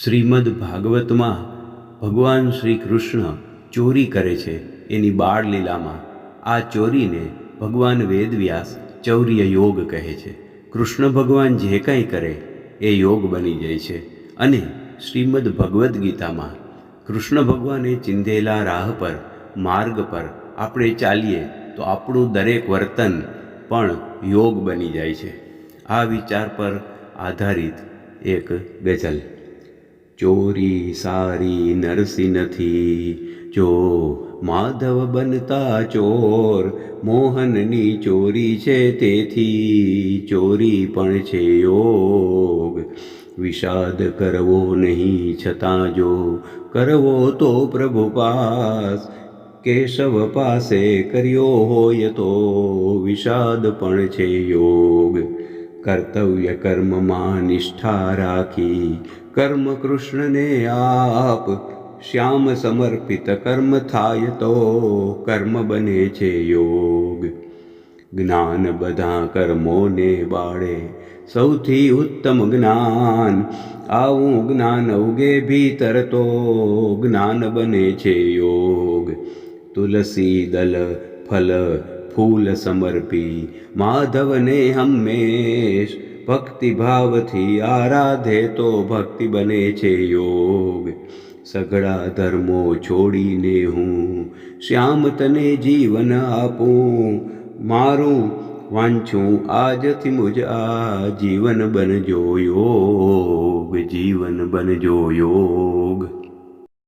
શ્રીમદ ભાગવતમાં ભગવાન શ્રી કૃષ્ણ ચોરી કરે છે એની બાળ લીલામાં આ ચોરીને ભગવાન વેદવ્યાસ ચૌર્ય યોગ કહે છે. કૃષ્ણ ભગવાન જે કંઈ કરે એ યોગ બની જાય છે. અને શ્રીમદ ભગવદ્ ગીતામાં કૃષ્ણ ભગવાને ચિંધેલા રાહ પર, માર્ગ પર આપણે ચાલીએ તો આપણું દરેક વર્તન પણ યોગ બની જાય છે. આ વિચાર પર આધારિત એક ગઝલ. ચોરી સારી નરસી નથી, જો માધવ બનતા ચોર. મોહનની ચોરી છે તેથી ચોરી પણ છે યોગ. વિષાદ કરવો નહીં છતાં જો કરવો તો પ્રભુ પાસ. કેશવ પાસે કર્યો હોય તો વિષાદ પણ છે યોગ. કર્તવ્ય કર્મમાં નિષ્ઠા રાખી કર્મ કૃષ્ણને આપ. શ્યામ સમર્પિત કર્મ થાય તો કર્મ બને છે યોગ. જ્ઞાન બધા કર્મોને બાળે, સૌથી ઉત્તમ જ્ઞાન. આવું જ્ઞાન ઉગે ભીતર તો જ્ઞાન બને છે યોગ. તુલસી દલ ફલ ફૂલ સમર્પી માધવને હંમેશ. ભક્તિભાવથી આરાધે તો ભક્તિ બને છે યોગ. સઘળા ધર્મો છોડીને હું શ્યામ તને જીવન આપું. મારું વાંચું આજથી મુજ આ જીવન બનજો યોગ. જીવન બનજો યોગ.